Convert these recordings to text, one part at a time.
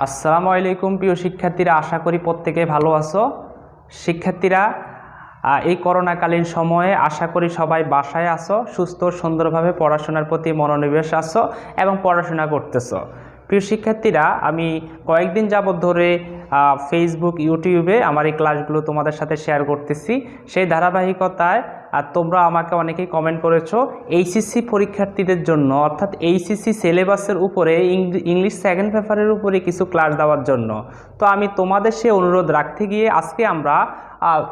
আসসালামু আলাইকুম প্রিয় শিক্ষার্থীরা, আশা করি প্রত্যেকে ভালো আছো। শিক্ষার্থীরা, এই করোনাকালীন সময়ে আশা করি সবাই বাসায় আছো, সুস্থ সুন্দরভাবে পড়াশোনার প্রতি মনোনিবেশ আছো এবং পড়াশোনা করতেছো। প্রিয় শিক্ষার্থীরা, আমি কয়েকদিন যাবত ধরে ফেসবুক, ইউটিউবে আমার এই ক্লাসগুলো তোমাদের সাথে শেয়ার করতেছি। সেই ধারাবাহিকতায় তোমরা আমাকে অনেকেই কমেন্ট করেছো এইচএসসি পরীক্ষার্থীদের জন্য, অর্থাৎ এইচএসসি সিলেবাসের উপরে ইংলিশ সেকেন্ড পেপারের উপরে কিছু ক্লাস দেওয়ার জন্য। তো আমি তোমাদের সে অনুরোধ রাখতে গিয়ে আজকে আমরা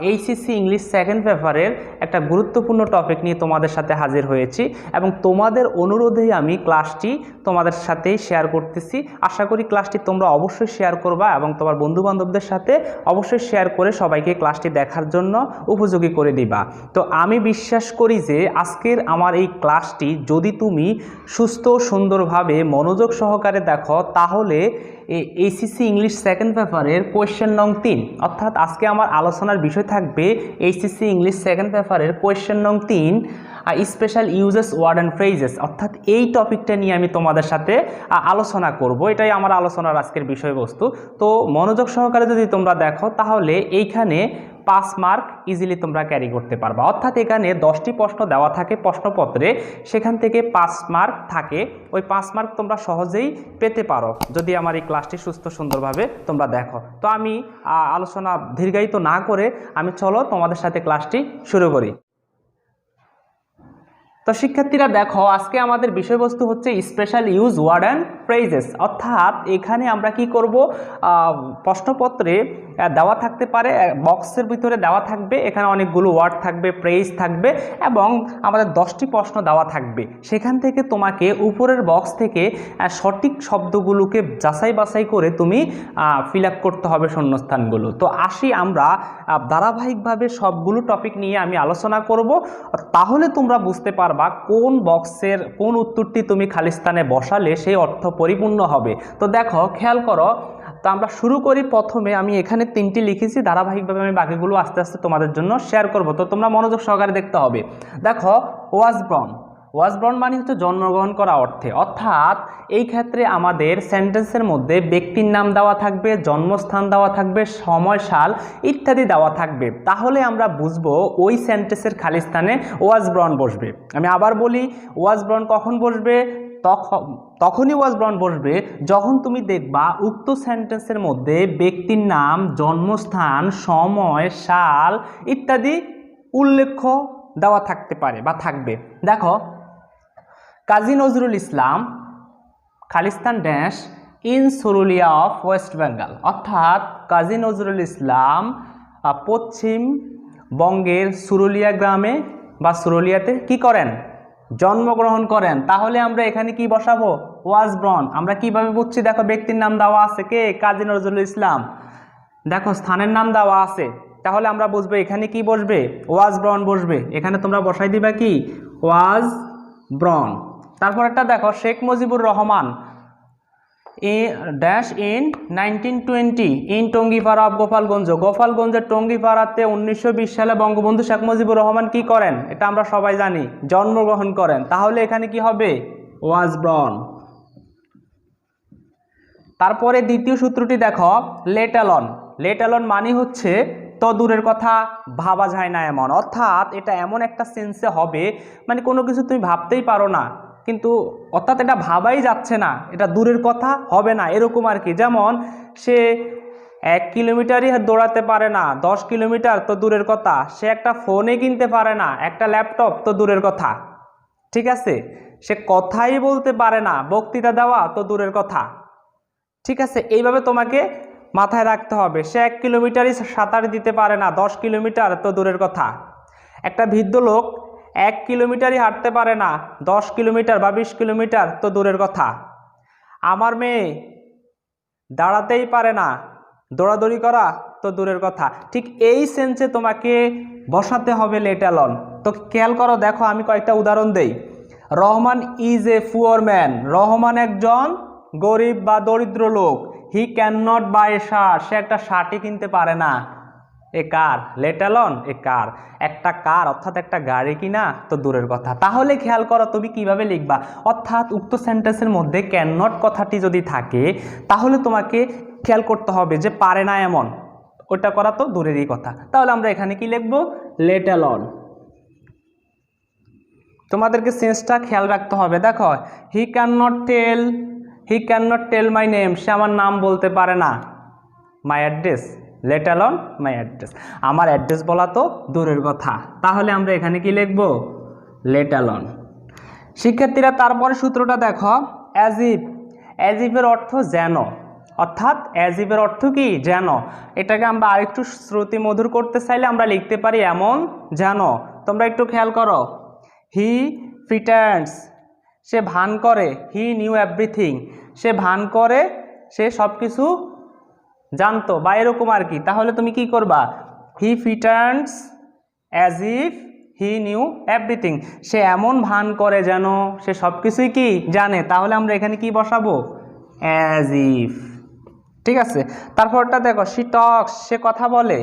এইচএসসি ইংলিশ সেকেন্ড পেপারের একটা গুরুত্বপূর্ণ টপিক নিয়ে তোমাদের সাথে হাজির হয়েছি এবং তোমাদের অনুরোধেই আমি ক্লাসটি তোমাদের সাথেই শেয়ার করতেছি। আশা করি ক্লাসটি তোমরা অবশ্যই শেয়ার করবা এবং তোমার বন্ধুবান্ধবদের সাথে অবশ্যই শেয়ার করে সবাইকে ক্লাসটি দেখার জন্য উপযোগী করে দিবা। তো আমি বিশ্বাস করি যে আজকের আমার এই ক্লাসটি যদি তুমি সুস্থ সুন্দরভাবে মনোযোগ সহকারে দেখো, তাহলে এইচএসসি ইংলিশ সেকেন্ড পেপারের কোয়েশ্চেন নং 3, অর্থাৎ আজকে আমার আলোচনার বিষয় থাকবে এইচএসসি ইংলিশ সেকেন্ড পেপারের কোয়েশ্চেন নং 3 special uses word and phrases, অর্থাৎ এই টপিকটা নিয়ে আমি তোমাদের সাথে আলোচনা করব। এটাই আমার আলোচনার আজকের বিষয়বস্তু। তো মনোযোগ সহকারে যদি তোমরা দেখো, তাহলে এইখানে 5 মার্ক ইজিলি তোমরা ক্যারি করতে পারবা। অর্থাৎ এখানে 10টি প্রশ্ন দেওয়া থাকে প্রশ্নপত্রে, সেখান থেকে 5 মার্ক থাকে। ওই 5 মার্ক তোমরা সহজেই পেতে পারো যদি আমার এই ক্লাসটি সুস্থ সুন্দরভাবে তোমরা দেখো। তো আমি আলোচনা দীর্ঘায়িত না করে আমি চলো তোমাদের সাথে ক্লাসটি শুরু করি। তো শিক্ষার্থীরা দেখো, আজকে আমাদের বিষয়বস্তু হচ্ছে special use word and phrases, অর্থাৎ এখানে আমরা কি করব, প্রশ্নপত্রে দেওয়া থাকতে পারে, বক্সের ভিতরে দেওয়া থাকবে, এখানে অনেকগুলো ওয়ার্ড থাকবে, ফ্রেজ থাকবে এবং আমাদের 10টি প্রশ্ন দেওয়া থাকবে। সেখান থেকে তোমাকে উপরের বক্স থেকে সঠিক শব্দগুলোকে যাচাই বাছাই করে তুমি ফিল আপ করতে হবে শূন্যস্থানগুলো। তো আসি আমরা ধারাবাহিকভাবে সবগুলো টপিক নিয়ে আমি আলোচনা করব, তাহলে তোমরা বুঝতে পারবা কোন বক্সের কোন উত্তরটি তুমি খালি স্থানে বসালে সেই অর্থ পরিপূর্ণ হবে। তো দেখো, খেয়াল করো। তো আমরা শুরু করি। প্রথমে আমি এখানে 3টি লিখেছি, ধারাবাহিকভাবে আমি বাকিগুলো আস্তে আস্তে তোমাদের জন্য শেয়ার করব। তো তোমরা মনোযোগ সহকারে দেখতে হবে। দেখো, ওয়াজ ব্রন, ওয়াজ ব্রন মানে হচ্ছে জন্মগ্রহণ করা অর্থে, অর্থাৎ এই ক্ষেত্রে আমাদের সেন্টেন্সের মধ্যে ব্যক্তির নাম দেওয়া থাকবে, জন্মস্থান দেওয়া থাকবে, সময়, সাল ইত্যাদি দেওয়া থাকবে। তাহলে আমরা বুঝবো ওই সেন্টেন্সের খালি স্থানে ওয়াজ ব্রন বসবে। আমি আবার বলি, ওয়াজ ব্রন কখন বসবে? তখনই ওয়াজ ব্রন বসবে যখন তুমি দেখবা উক্ত সেন্টেন্সের মধ্যে ব্যক্তির নাম, জন্মস্থান, সময়, সাল ইত্যাদি উল্লেখ দেওয়া থাকতে পারে বা থাকবে। দেখো, Kazi Nazrul Islam Khalistan dash in Churulia of West Bengal, অর্থাৎ কাজী নজরুল ইসলাম পশ্চিমবঙ্গের সুরুলিয়া গ্রামে বা সুরুলিয়াতে কি করেন? জন্মগ্রহণ করেন। তাহলে আমরা এখানে কি বসাবো? ওয়াজ ব্রন। আমরা কিভাবে বুঝছি? দেখো, ব্যক্তির নাম দেওয়া আছে, কে? কাজী নজরুল ইসলাম। দেখো, স্থানের নাম দেওয়া আছে, তাহলে আমরা বুঝবো এখানে কি বসবে? ওয়াজ ব্রন বসবে। এখানে তোমরা বসাই দিবা কি? ওয়াজ ব্রন। তারপর একটা দেখো, Sheikh Mujibur Rahman dash in 1920 in Tungipara of Gopalganj, গোপালগঞ্জের টঙ্গিপাড়াতে 1920 সালে বঙ্গবন্ধু শেখ মুজিবুর রহমান কি করেন? এটা আমরা সবাই জানি, জন্মগ্রহণ করেন। তাহলে এখানে কি হবে? ওয়াজ ব্রন। তারপরে দ্বিতীয় সূত্রটি দেখো, লেট অ্যালন। লেট অ্যালন মানে হচ্ছে তো দূরের কথা, ভাবা যায় না এমন, অর্থাৎ এটা এমন একটা সেন্সে হবে মানে কোনো কিছু তুমি ভাবতেই পারো না, কিন্তু অর্থাৎ এটা ভাবাই যাচ্ছে না, এটা দূরের কথা, হবে না, এরকম আর কি। যেমন সে 1 কিলোমিটারই দৌড়াতে পারে না, 10 কিলোমিটার তো দূরের কথা। সে একটা ফোনে কিনতে পারে না, একটা ল্যাপটপ তো দূরের কথা। ঠিক আছে, সে কথাই বলতে পারে না, বক্তৃতা দেওয়া তো দূরের কথা। ঠিক আছে, এইভাবে তোমাকে মাথায় রাখতে হবে। সে 1 কিলোমিটারই সাঁতার দিতে পারে না, 10 কিলোমিটার তো দূরের কথা। একটা বৃদ্ধ লোক 1 কিলোমিটারই হাঁটতে পারে না, 10 কিলোমিটার বা 20 কিলোমিটার তো দূরের কথা। আমার মেয়ে দাঁড়াতেই পারে না, দৌড়াদৌড়ি করা তো দূরের কথা। ঠিক এই সেন্সে তোমাকে বসাতে হবে লেট অ্যালন। তো খেয়াল করো, দেখো আমি কয়েকটা উদাহরণ দেই। Rahman is a poor man, Rahman একজন গরিব বা দরিদ্র লোক। He can not buy a shirt, সে একটা শার্টই কিনতে পারে না। A car, let alone a car. একটা কার অর্থাৎ একটা গাড়ি কিনা তো দূরের কথা। তাহলে খেয়াল করো তুমি কিভাবে লিখবা, অর্থাৎ উক্ত সেন্টেন্সের মধ্যে ক্যান নট কথাটি যদি থাকে তাহলে তোমাকে খেয়াল করতে হবে যে পারে না এমন, ওটা করা তো দূরেরই কথা। তাহলে আমরা এখানে কি লিখবো, লেট অ্যালোন। তোমাদেরকে সেন্সটা খেয়াল রাখতে হবে। দেখো, he can not tell my name, সে আমার নাম বলতে পারে না। My address, let alone my address, আমার অ্যাড্রেস বলা তো দূরের কথা। তাহলে আমরা এখানে কি লিখব, লেট অ্যালোন। শিক্ষার্থীরা তারপরে সূত্রটা দেখো, অ্যাজ ইফের অর্থ যেন, অর্থাৎ অ্যাজ ইফের অর্থ কি, যেন। এটাকে আমরা আরেকটু শ্রুতি মধুর করতে চাইলে আমরা লিখতে পারি এমন যেন। তোমরা একটু খেয়াল করো, হি প্রিটেন্ডস, সে ভান করে, হি নিউ এভরিথিং, সে ভান করে সে সব কিছু জানতো বা এরকম আর কি। তাহলে তুমি কি করবা, he pretends as if he knew everything, সে এমন ভান করে যেন সে সব কিছুই কি জানে। তাহলে আমরা এখানে কি বসাবো, অ্যাজ ইফ। ঠিক আছে, তারপরটা দেখো, শি টক্স, সে কথা বলে,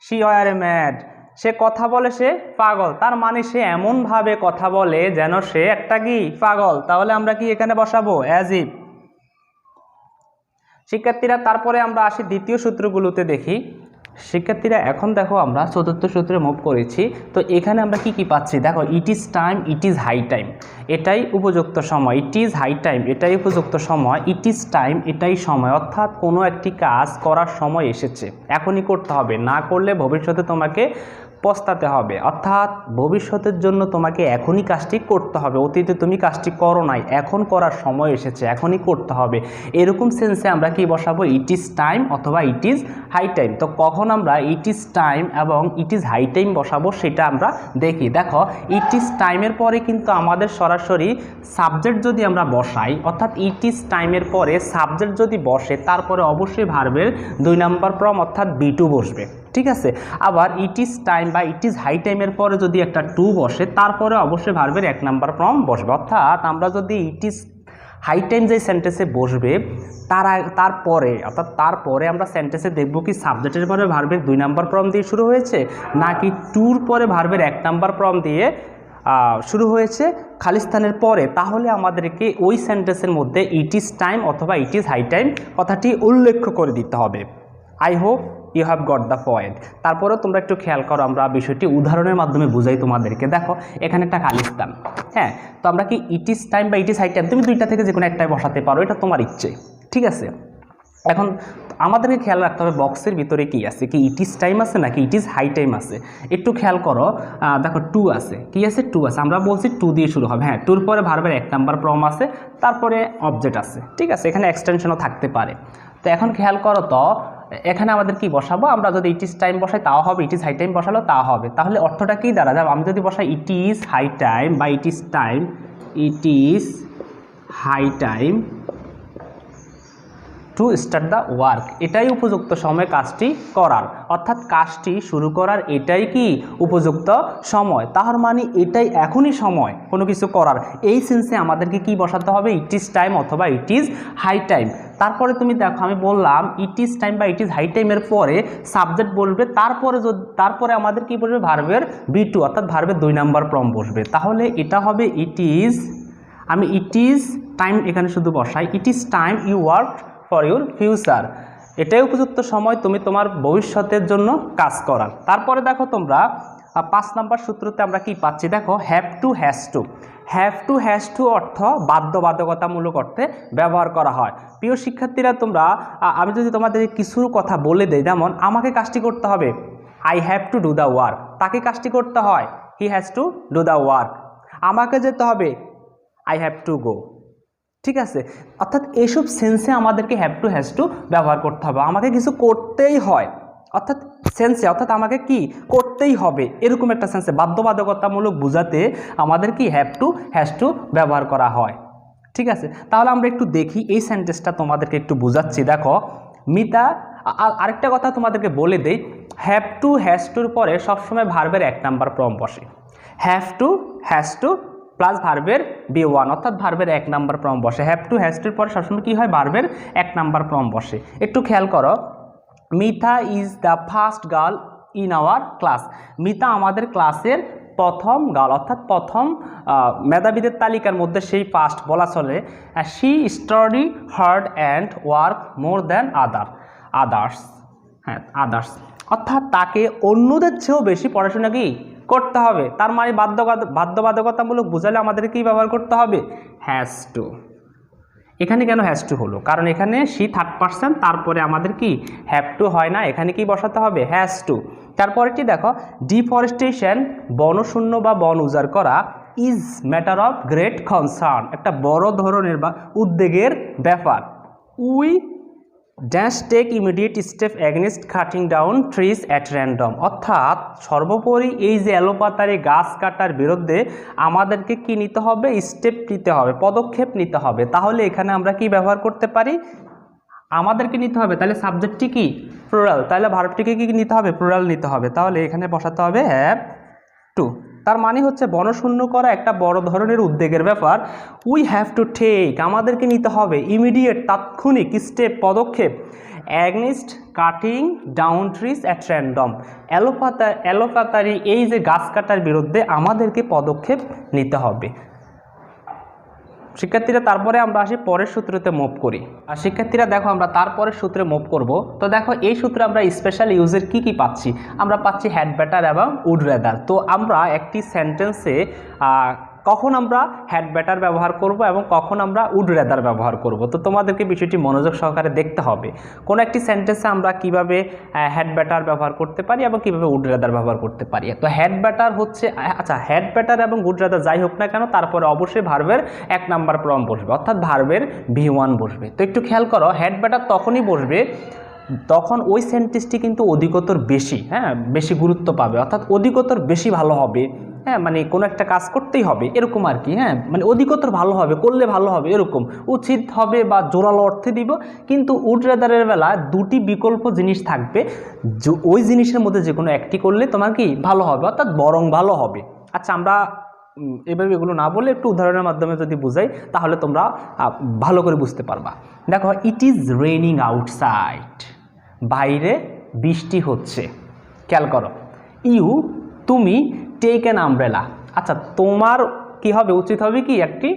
শি ওয়ার এ ম্যাড, সে কথা বলে সে পাগল। তার মানে সে এমনভাবে কথা বলে যেন সে একটা কি পাগল। তাহলে আমরা কি এখানে বসাবো, অ্যাজ ইফ। শিক্ষার্থীরা তারপরে আমরা আসি দ্বিতীয় সূত্রগুলোতে দেখি। শিক্ষার্থীরা এখন দেখো আমরা চতুর্থ সূত্রে মুভ করেছি। তো এখানে আমরা কি কি পাচ্ছি দেখো, it is time, it is high time, এটাই উপযুক্ত সময়। ইট ইজ হাই টাইম, এটাই উপযুক্ত সময়। ইট ইজ টাইম, এটাই সময়, অর্থাৎ কোনো একটি কাজ করার সময় এসেছে, এখনই করতে হবে, না করলে ভবিষ্যতে তোমাকে পস্তাতে হবে। অর্থাৎ ভবিষ্যতের জন্য তোমাকে এখনই কাজটি করতে হবে, অতীতে তুমি কাজটি করো নাই, এখন করার সময় এসেছে, এখনই করতে হবে। এরকম সেন্সে আমরা কি বসাবো, ইট ইজ টাইম অথবা ইট ইজ হাই টাইম। তো কখন আমরা ইট ইজ টাইম এবং ইট ইজ হাই টাইম বসাবো সেটা আমরা দেখি। দেখো, ইট ইজ টাইমের পরে কিন্তু আমাদের সরাসরি সাবজেক্ট যদি আমরা বসাই, অর্থাৎ ইট ইজ টাইমের পরে সাবজেক্ট যদি বসে তারপরে অবশ্যই ভার্বের 2 নম্বর ফর্ম অর্থাৎ বি2 বসবে। ঠিক আছে, আবার ইট ইজ টাইম বা ইট ইজ হাই টাইমের পরে যদি একটা টু বসে তারপরে অবশ্যই ভার্বের 1 নম্বর ফর্ম বসবে। অর্থাৎ আমরা যদি ইট ইজ হাই টাইম যে সেন্টেন্সে বসবে তারপরে আমরা সেন্টেন্সে দেখব কি সাবজেক্টের পরে ভার্বের 2 নম্বর ফর্ম দিয়ে শুরু হয়েছে, নাকি টুর পরে ভার্বের 1 নম্বর ফর্ম দিয়ে শুরু হয়েছে খালিস্তানের পরে। তাহলে আমাদেরকে ওই সেন্টেন্সের মধ্যে ইট ইজ টাইম অথবা ইট ইজ হাই টাইম কথাটি উল্লেখ করে দিতে হবে। I hope you have got the point. তারপরেও তোমরা একটু খেয়াল করো, আমরা বিষয়টি উদাহরণের মাধ্যমে বুঝাই তোমাদেরকে। দেখো, এখানে একটা খালিস্তান, হ্যাঁ, তো আমরা কি ইট ইজ টাইম বা ইট ইজ হাই টাইম, তুমি দুইটা থেকে যে কোনো একটাই বসাতে পারো, এটা তোমার ইচ্ছে। ঠিক আছে, এখন আমাদেরকে খেয়াল রাখতে হবে বক্সের ভিতরে কি আছে, কি ইট ইজ টাইম আছে নাকি ইট ইজ হাই টাইম আছে। একটু খেয়াল করো, দেখো টু আছে, কি আছে, টু আছে, আমরা বলছি টু দিয়ে শুরু হবে। হ্যাঁ, টুর পরে ভার্বের 1 নম্বর ফর্ম আছে, তারপরে অবজেক্ট আছে। ঠিক আছে, এখানে এক্সটেনশনও থাকতে পারে। তো এখন খেয়াল করো তো এখানে আমাদের কি বসাবো, আমরা যদি ইট ইজ টাইম বসাই তাও হবে, ইট ইজ হাই টাইম বসালেও তাও হবে। তাহলে অর্থটা কি দাঁড়া যাবে, আমি যদি বসাই ইট ইজ হাই টাইম বা it is time, it is high time to start the work, এটাই উপযুক্ত সময় কাজটি করার, অর্থাৎ কাজটি শুরু করার এটাই কি উপযুক্ত সময়। তার মানে এটাই এখনই সময় কোনো কিছু করার। এই সেন্সে আমাদেরকে কি বসাতে হবে, ইট ইজ টাইম অথবা ইট ইজ হাই টাইম। তারপরে তুমি দেখো, আমি বললাম ইট ইজ টাইম বা ইট ইজ হাই টাইমের পরে সাবজেক্ট বলবে, তারপরে আমাদের কি বলবে, ভার্বের বি2 অর্থাৎ ভার্বের 2 নম্বর ফর্ম বসবে। তাহলে এটা হবে ইট ইজ, আমি ইট ইজ টাইম এখানে শুধু বসাই, it is time you work for your future, এটাই উপযুক্ত সময় তুমি তোমার ভবিষ্যতের জন্য কাজ করার। তারপরে দেখো তোমরা 5 নম্বর সূত্রতে আমরা কি পাচ্ছি, দেখো have to has to. Have to has to অর্থ বাধ্যবাধকতামূলক অর্থে ব্যবহার করা হয়। প্রিয় শিক্ষার্থীরা, তোমরা আমি যদি তোমাদের কিছু কথা বলে দেই, যেমন আমাকে কাজটি করতে হবে, I have to do the work, তাকে কাজটি করতে হয়, he has to do the work. আমাকে যেতে হবে, আই হ্যাভ টু গো। ঠিক আছে, অর্থাৎ এইসব সেন্সে আমাদেরকে হ্যাভ টু হ্যাজ টু ব্যবহার করতে হবে। আমাকে কিছু করতেই হয়, অর্থাৎ সেন্সে, অর্থাৎ আমাকে কি করতেই হবে, এরকম একটা সেন্সে বাধ্যবাধকতামূলক বোঝাতে আমাদের কি হ্যাভ টু হ্যাজ টু ব্যবহার করা হয়। ঠিক আছে, তাহলে আমরা একটু দেখি এই সেন্টেন্সটা তোমাদেরকে একটু বোঝাচ্ছি। দেখো, মিতা, আরেকটা কথা তোমাদেরকে বলে দেই, হ্যাভ টু হ্যাজ টুর পরে সবসময় ভার্বের 1 নম্বর ফর্ম বসে। Have to has to plus ভার্বের বি1 অর্থাৎ ভার্বের 1 নম্বর ফর্ম বসে। হ্যাভ টু হ্যাজ টুর পরে সবসময় কি হয়, ভার্বের 1 নম্বর ফর্ম বসে। একটু খেয়াল করো, Mitha is the first girl in our class. Mita আমাদের ক্লাসের প্রথম গার্ল, অর্থাৎ প্রথম মেধাবীদের তালিকার মধ্যে সেই ফার্স্ট বলা চলে। She study hard and work more than others. হ্যাঁ, আদার্স অর্থাৎ তাকে অন্যদের চেয়েও বেশি পড়াশোনা কি করতে হবে। তার মানে বাধ্যবাধকতামূলক বোঝালে আমাদের কি ব্যবহার করতে হবে? Has to. এখানে কেন হ্যাজ টু হলো? কারণ এখানে সি থার্ড পারসন, তারপরে আমাদের কি হ্যাভ টু হয় না, এখানে কি বসাতে হবে? Has to. তারপরেটি দেখো, ডিফরেস্টেশন বনশূন্য বা বন উজাড় করা is matter of great concern, একটা বড় ধরনের বা উদ্বেগের ব্যাপার। We dash take immediate step against cutting down trees at random, অর্থাৎ সর্বোপরি এই যে এলোপাতারি গাছ কাটার বিরুদ্ধে আমাদেরকে কি নিতে হবে? স্টেপ নিতে হবে, পদক্ষেপ নিতে হবে। তাহলে এখানে আমরা কি ব্যবহার করতে পারি? আমাদেরকে নিতে হবে, তাহলে সাবজেক্টটি কি? প্লুরাল, তাহলে ভার্বটিকে কি নিতে হবে? প্লুরাল নিতে হবে। তাহলে এখানে বসাতে হবে হ্যাভ টু। তার মানে হচ্ছে বনশূন্য করা একটা বড় ধরনের উদ্বেগের ব্যাপার। উই হ্যাভ টু টেক, আমাদেরকে নিতে হবে ইমিডিয়েট, তাৎক্ষণিক স্টেপ, পদক্ষেপ against cutting down trees at random, এলোপাতারি এই যে গাছ কাটার বিরুদ্ধে আমাদেরকে পদক্ষেপ নিতে হবে। শিক্ষার্থীরা তারপরে আমরা আসি পরের সূত্রতে মুভ করি। আর শিক্ষার্থীরা দেখো, আমরা তারপরের সূত্রে মুভ করব। তো দেখো, এই সূত্রে আমরা স্পেশাল ইউজের কি পাচ্ছি? আমরা পাচ্ছি হ্যাড বেটার এবং উড রেদার। তো আমরা একটি সেন্টেন্সে কখন আমরা হ্যাড বেটার ব্যবহার করব এবং কখন আমরা উড রেদার ব্যবহার করব, তো তোমাদেরকে বিষয়টি মনোযোগ সহকারে দেখতে হবে। কোন একটি সেন্টেন্সে আমরা কিভাবে হ্যাড বেটার ব্যবহার করতে পারি এবং কিভাবে উড রেদার ব্যবহার করতে পারি। তো হ্যাড বেটার হচ্ছে, আচ্ছা, হ্যাড বেটার এবং উড রেদার যাই হোক না কেন, তারপরে অবশ্যই ভার্বের 1 নাম্বার ফর্ম বসবে, অর্থাৎ ভার্বের V1 বসবে। তো একটু খেয়াল করো, হ্যাড বেটার তখনই বসবে তখন ওই সেন্টেন্সটি কিন্তু অধিকতর বেশি, হ্যাঁ, বেশি গুরুত্ব পাবে, অর্থাৎ অধিকতর বেশি ভালো হবে। হ্যাঁ, মানে কোনো একটা কাজ করতেই হবে এরকম আর কি। হ্যাঁ, মানে অধিকতর ভালো হবে, করলে ভালো হবে এরকম, উচিত হবে বা জোরালো অর্থে দিব। কিন্তু উড রেদারের বেলা দুটি বিকল্প জিনিস থাকবে, ওই জিনিসের মধ্যে যে কোনো একটি করলে তোমার কি ভালো হবে, অর্থাৎ বরং ভালো হবে। আচ্ছা, আমরা এভাবে এগুলো না বলে একটু উদাহরণের মাধ্যমে যদি বুঝাই তাহলে তোমরা ভালো করে বুঝতে পারবা। দেখো, ইট ইজ রেইনিং আউটসাইড, বাইরে বৃষ্টি হচ্ছে। খেয়াল করো, তুমি টেক অ্যান আমব্রেলা। আচ্ছা, তোমার কি হবে? উচিত হবে কি একটি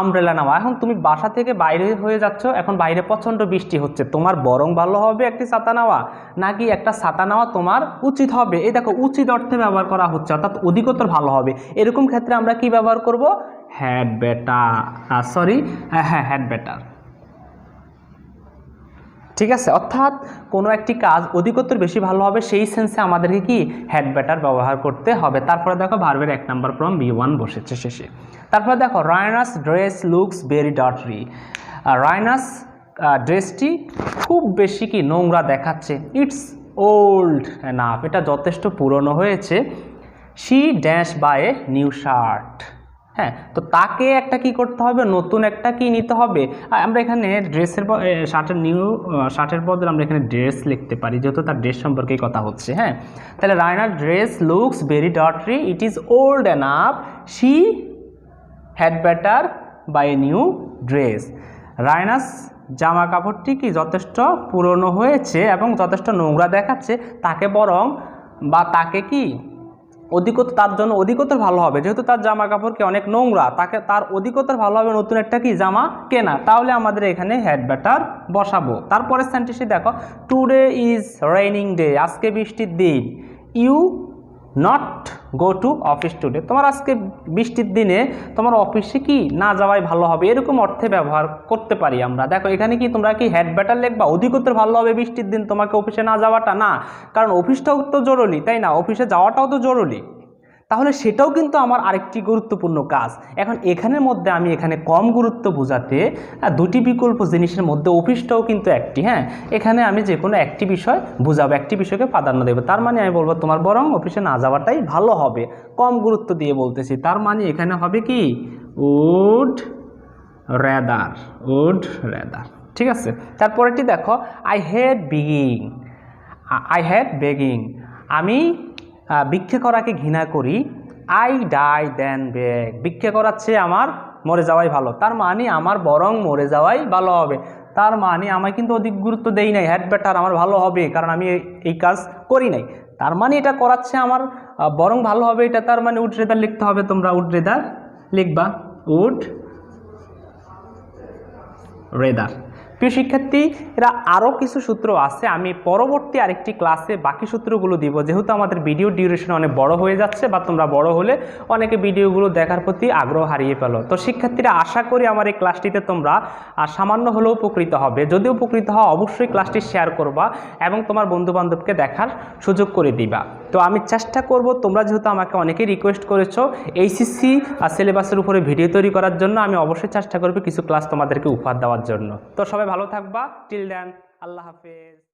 আমব্রেলা নেওয়া। এখন তুমি বাসা থেকে বাইরে হয়ে যাচ্ছ, এখন বাইরে প্রচণ্ড বৃষ্টি হচ্ছে, তোমার বরং ভালো হবে একটি ছাতা নেওয়া নাকি একটা ছাতা নেওয়া তোমার উচিত হবে? এই দেখো, উচিত অর্থে ব্যবহার করা হচ্ছে, অর্থাৎ অধিকতর ভালো হবে। এরকম ক্ষেত্রে আমরা কি ব্যবহার করব? Had better, had better. ঠিক আছে, অর্থাৎ কোনো একটি কাজ অধিকতর বেশি ভালো হবে, সেই সেন্সে আমাদেরকে কি হ্যাড বেটার ব্যবহার করতে হবে। তারপরে দেখো, ভার্বের 1 নাম্বার ফর্ম V1 বসেছে শেষে। তারপরে দেখো, রায়নাস ড্রেস লুকস ভেরি ডার্টি। রায়নাস ড্রেসটি খুব বেশি কি নোংরা দেখাচ্ছে। ইটস ওল্ড এনাফ, এটা যথেষ্ট পুরনো হয়েছে। She dash buy a new shirt. হ্যাঁ, তো তাকে একটা কি করতে হবে? নতুন একটা কি নিতে হবে। আমরা এখানে ড্রেসের শার্টের বদলে আমরা এখানে ড্রেস লিখতে পারি, যেহেতু তার ড্রেস সম্পর্কে কথা হচ্ছে। হ্যাঁ, তাহলে রায়নার dress looks very dirty, it is old enough, she had better buy a new dress. Raina's জামা কাপড়টি কি যথেষ্ট পুরনো হয়েছে এবং যথেষ্ট নোংরা দেখাচ্ছে, তাকে কি তার জন্য অধিকতর ভালো হবে, যেহেতু তার জামা কাপড় কি অনেক নোংরা, তার অধিকতর ভালো হবে নতুন একটা কি জামা কেনা। তাহলে আমাদের এখানে হ্যাড বেটার বসাবো। তারপরে সেন্টেন্সটি দেখো, টুডে ইজ রেইনিং ডে, আজকে বৃষ্টির দিন। You not go to office today, তোমার আজকে বৃষ্টির দিনে তোমার অফিসে কি না যাওয়াই ভালো হবে, এরকম অর্থে ব্যবহার করতে পারি আমরা। দেখো, এখানে কি তোমরা কি হ্যাড বেটার লিখবা? অধিকতর ভালো হবে বৃষ্টির দিন তোমাকে অফিসে না যাওয়াটা? না, কারণ অফিসটাও তো জরুরি, তাই না? অফিসে যাওয়াটাও তো জরুরি, তাহলে সেটাও কিন্তু আমার আরেকটি গুরুত্বপূর্ণ কাজ। এখন এখানের মধ্যে আমি এখানে কম গুরুত্ব বোঝাতে দুটি বিকল্প জিনিসের মধ্যে অফিসটাও কিন্তু একটি। হ্যাঁ, এখানে আমি যে কোনো একটি বিষয় বোঝাবো, একটি বিষয়কে প্রাধান্য দেবো। তার মানে আমি বলবো তোমার বরং অফিসে না যাওয়াটাই ভালো হবে, কম গুরুত্ব দিয়ে বলতেছি। তার মানে এখানে হবে কি উড রেদার। ঠিক আছে, তারপরেটি দেখো, আই হ্যাড বেগিং, আমি ভিক্ষা করাকে ঘৃণা করি। আই ডাই দেন বেগ, ভিক্ষা করার চেয়ে আমার মরে যাওয়াই ভালো। তার মানে আমার বরং মরে যাওয়াই ভালো হবে। তার মানে আমি কিন্তু অধিক গুরুত্ব দেই নাই, হ্যাট বেটার আমার ভালো হবে কারণ আমি এই কাজ করি নাই, তার মানে এটা করাচ্ছে আমার বরং ভালো হবে এটা, তার মানে উড রেদার লিখতে হবে, তোমরা উড রেদার লিখবা, উড রেদার। প্রিয় শিক্ষার্থী, এরা আরও কিছু সূত্র আছে, আমি পরবর্তী আরেকটি ক্লাসে বাকি সূত্রগুলো দিব, যেহেতু আমাদের ভিডিও ডিউরেশন অনেক বড় হয়ে যাচ্ছে বা তোমরা বড় হলে অনেকে ভিডিওগুলো দেখার প্রতি আগ্রহ হারিয়ে ফেলো। তো শিক্ষার্থীরা আশা করি আমার এই ক্লাসটিতে তোমরা সামান্য হলেও উপকৃত হবে, যদি উপকৃত হও অবশ্যই ক্লাসটি শেয়ার করবা এবং তোমার বন্ধুবান্ধবকে দেখার সুযোগ করে দিবা। তো আমি চেষ্টা করব, তোমরা যেহেতু আমাকে অনেকেই রিকোয়েস্ট করেছো এইচএসসি সিলেবাসের উপরে ভিডিও তৈরি করার জন্য, আমি অবশ্যই চেষ্টা করব কিছু ক্লাস তোমাদেরকে উপহার দেওয়ার জন্য। তো সবাই ভালো থাকবা, টিল দেন, আল্লাহ হাফেজ।